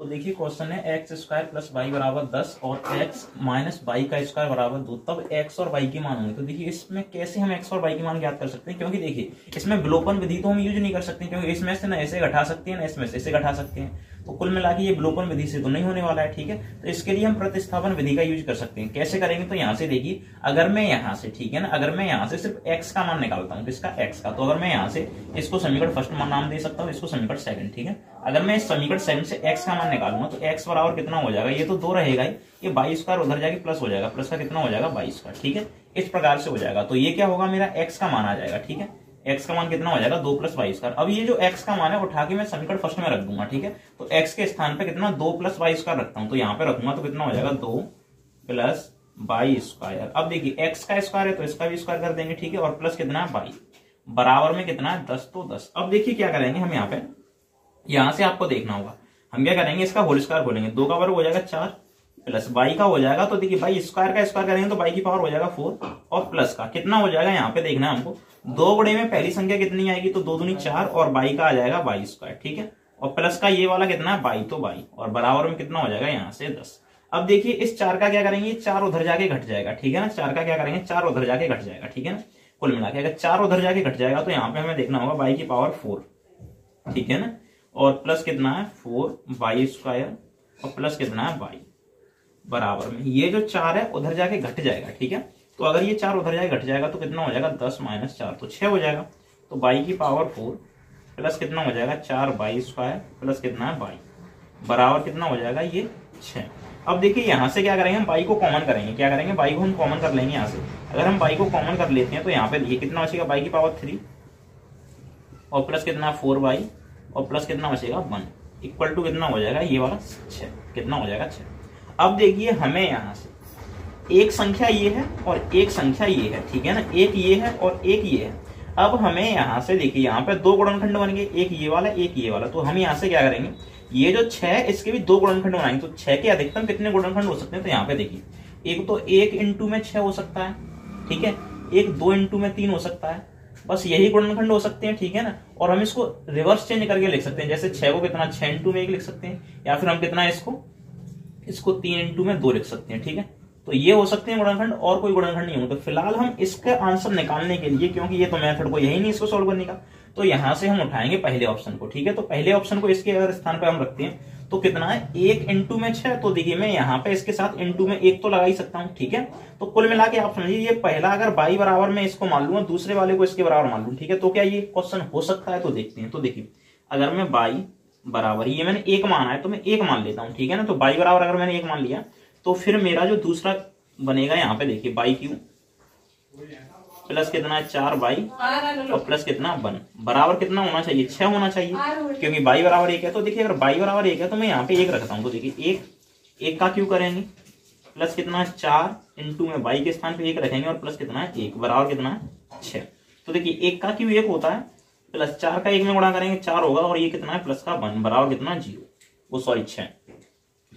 तो देखिए क्वेश्चन है एक्स स्क्वायर प्लस वाई बराबर 10 और एक्स माइनस वाई का स्क्वायर बराबर 2, तब एक्स और वाई की मान होंगे। तो देखिए इसमें कैसे हम एक्स और वाई की मान ज्ञात कर सकते हैं, क्योंकि देखिए इसमें विलोपन विधि तो हम यूज नहीं कर सकते, क्योंकि इसमें से ना ऐसे घटा सकते हैं ना इसमें से ऐसे घटा सकते हैं, तो कुल मिला के ये विलोपन विधि से तो नहीं होने वाला है। ठीक है, तो इसके लिए हम प्रतिस्थापन विधि का यूज कर सकते हैं। कैसे करेंगे, तो यहाँ से देखिए अगर मैं यहाँ से, ठीक है ना, अगर मैं यहाँ से सिर्फ एक्स का मान निकालता हूँ, किसका, एक्स का, तो अगर मैं यहाँ से इसको समीकरण फर्स्ट नाम दे सकता हूँ, इसको समीकरण सेकंड। ठीक है, अगर मैं इस समीकरण सेकंड से एक्स का मान निकालूंगा तो एक्स बराबर कितना हो जाएगा, ये तो 2 रहेगा ही, ये वाई स्क्वायर उधर जाके प्लस हो जाएगा, प्लस का कितना हो जाएगा वाई स्क्वायर। ठीक है, इस प्रकार से हो जाएगा। तो ये क्या होगा, मेरा एक्स का मान आ जाएगा। ठीक है, एक्स का मान कितना हो जाएगा 2 प्लस वाई स्क्वायर। अब ये जो एक्स का मान है उठा के मैं समीकरण फर्स्ट में रख दूंगा। ठीक है, तो एक्स के स्थान पे कितना 2 प्लस वाई स्क्वायर रखता हूं, तो यहाँ पे रखूंगा तो कितना हो जाएगा 2 प्लस वाई स्क्वायर। अब देखिए एक्स का स्क्वायर है तो इसका भी स्क्वायर कर देंगे। ठीक है, और प्लस कितना है वाई, बराबर में कितना है 10, तो 10। अब देखिए क्या करेंगे हम यहाँ पे, यहां से आपको देखना होगा, हम क्या करेंगे, इसका होल स्क्वायर खोलेंगे, 2 का वर्ग हो जाएगा 4 प्लस वाई का हो जाएगा, तो देखिए वाई स्क्वायर का स्क्वायर करेंगे तो वाई की पावर हो जाएगा 4 और प्लस का कितना हो जाएगा, यहाँ पे देखना है हमको, 2 गुणे में पहली संख्या कितनी आएगी, तो 2 दूनी 4 और वाई का आ जाएगा वाई स्क्वायर। ठीक है, और प्लस का ये वाला कितना है वाई, तो वाई, और बराबर में कितना हो जाएगा यहाँ से 10। अब देखिए इस 4 का क्या करेंगे, 4 उधर जाके घट जाएगा। ठीक है ना, 4 का क्या करेंगे, 4 उधर जाके घट जाएगा। ठीक है ना, कुल मिला के अगर 4 उधर जाके घट जाएगा तो यहाँ पे हमें देखना होगा वाई की पावर 4। ठीक है ना, और प्लस कितना है 4 वाई स्क्वायर और प्लस कितना है वाई, बराबर में ये जो 4 है उधर जाके घट जाएगा। ठीक है, तो अगर ये 4 उधर जाके घट जाएगा तो कितना हो जाएगा 10 माइनस 4, तो 6 हो जाएगा। तो वाई की पावर 4 प्लस कितना हो जाएगा 4 वाई स्क्वायर प्लस कितना है वाई, बराबर कितना हो जाएगा ये 6। अब देखिए यहां से क्या करेंगे, हम वाई को कॉमन करेंगे। क्या करेंगे, वाई को हम कॉमन कर लेंगे यहाँ से। अगर हम वाई को कॉमन कर लेते हैं तो यहाँ पे देखिए कितना बचेगा, वाई की पावर 3 और प्लस कितना 4 वाई और प्लस कितना बचेगा 1 इक्वल टू कितना हो जाएगा ये वाला 6, कितना हो जाएगा 6। अब देखिए हमें यहाँ से एक संख्या ये है और एक संख्या ये है। ठीक है ना, एक ये है और एक ये है। अब हमें यहाँ से देखिए यहाँ पे 2 गुणनखंड बन गए, एक ये वाला एक ये वाला। तो हम यहाँ से क्या करेंगे, ये जो 6 है इसके भी 2 गुणनखंड बनाएंगे। तो 6 के अधिकतम कितने गुणनखंड हो सकते हैं, तो यहाँ पे देखिए एक तो 1 इंटू में 6 हो सकता है। ठीक है, एक 2 इंटू में 3 हो सकता है, बस यही गुणनखंड हो सकते हैं। ठीक है ना, और हम इसको रिवर्स चेंज करके लिख सकते हैं, जैसे 6 को कितना 6 इंटू में 1 लिख सकते हैं, या फिर हम कितना इसको 3 इंटू में 2 लिख सकते हैं। ठीक है, तो ये हो सकते हैं गुणनखंड, और कोई गुणनखंड नहीं होगा। तो फिलहाल हम इसका आंसर निकालने के लिए, क्योंकि ये तो मेथड को यही नहीं इसको सोल्व करने का, तो यहां से हम उठाएंगे पहले ऑप्शन को। ठीक है, तो पहले ऑप्शन को इसके अगर स्थान पर हम रखते हैं तो कितना है 1 इंटू में 6। तो देखिए मैं यहाँ पे इसके साथ इंटू में 1 तो लगा ही सकता हूँ। ठीक है, तो कुल मिला के आप समझिए ये पहला अगर बाई बराबर में इसको मान लूंगा, दूसरे वाले को इसके बराबर मान लूं। ठीक है, तो क्या ये क्वेश्चन हो सकता है, तो देखते हैं। तो देखिए अगर मैं बाई बराबर, ये मैंने 1 माना है तो मैं 1 मान लेता हूँ। ठीक है ना, तो बाई बराबर अगर मैंने 1 मान लिया तो फिर मेरा जो दूसरा बनेगा यहाँ पे देखिए बाई क्यू प्लस कितना है 4 बाई और प्लस कितना 1, बराबर कितना होना चाहिए 6 होना चाहिए, क्योंकि बाई बराबर 1 है। तो देखिए अगर बाई बराबर 1 है तो मैं यहाँ पे 1 रखता हूँ। तो देखिए 1 का क्यू करेंगे प्लस कितना है 4 इंटू में बाई के स्थान पे 1 रखेंगे और प्लस कितना है 1, बराबर कितना है 6। तो देखिए 1 का क्यू 1 होता है, प्लस 4 का 1 में गुणा करेंगे 4 होगा, और ये कितना है प्लस का 1, बराबर कितना 0, वो सॉरी 6।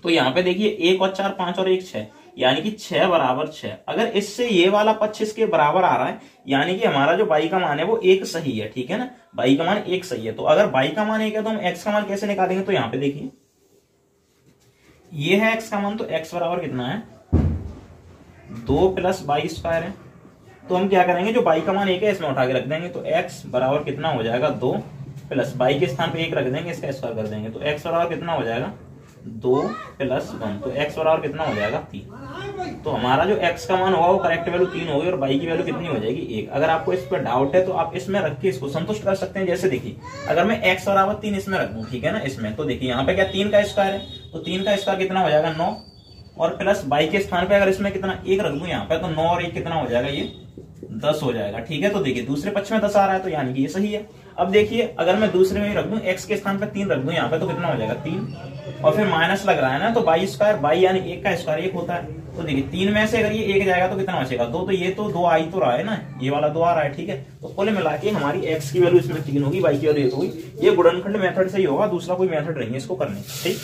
तो यहाँ पे देखिए 1 और 4 5 और 1 6, यानी कि 6 बराबर 6। अगर इससे ये वाला पक्ष इसके बराबर आ रहा है, यानी कि हमारा जो बाई का मान है वो 1 सही है। ठीक है ना, बाई का मान 1 सही है। तो अगर बाई का मान 1 है तो हम एक्स का मान कैसे निकालेंगे, तो यहाँ पे देखिए ये है एक्स का मान, तो एक्स बराबर कितना है 2 प्लस वाई स्क्वायर है। तो हम क्या करेंगे, जो बाई का मान 1 है इसमें उठा के रख देंगे, तो एक्स बराबर कितना हो जाएगा 2 प्लस बाई के स्थान पे 1 रख देंगे, इसका स्क्वायर कर देंगे, तो एक्स बराबर कितना हो जाएगा 2 प्लस 1, तो एक्स बराबर कितना हो जाएगा 3। तो हमारा जो एक्स का मान होगा वो करेक्ट वैल्यू 3 होगी और बाई की वैल्यू कितनी हो जाएगी 1। अगर आपको इस पर डाउट है तो आप इसमें रख के इसको संतुष्ट कर सकते हैं। जैसे देखिए अगर मैं एक्स बराबर 3 इसमें रख दूं, ठीक है ना, इसमें तो देखिए यहाँ पे क्या 3 का स्क्वायर है, तो 3 का स्क्वायर कितना हो जाएगा 9, और प्लस बाई के स्थान पे अगर इसमें कितना 1 रख दूं यहाँ पे, तो 9 और 1 कितना हो जाएगा ये 10 हो जाएगा। ठीक है, तो देखिए दूसरे पक्ष में 10 आ रहा है तो यानी कि ये सही है। अब देखिए अगर मैं दूसरे में रख दूं, एक्स के स्थान पे 3 रख दूं यहाँ पे, तो कितना हो जाएगा 3, और फिर माइनस लग रहा है ना, तो बाई स्क्वायर, बाई यानी 1 का स्क्वायर 1 होता है। तो देखिए 3 में से अगर ये 1 जाएगा तो कितना बचेगा 2, तो ये तो 2 आ ही तो रहा है ना, ये वाला 2 आ रहा है। ठीक है, तो कुल मिला के हमारी एक्स की वैल्यू इसमें 3 होगी, बाई की वैल्यू 1 होगी। ये गुणनखंड मेथड से ही होगा, दूसरा कोई मेथड नहीं है इसको करने का। ठीक।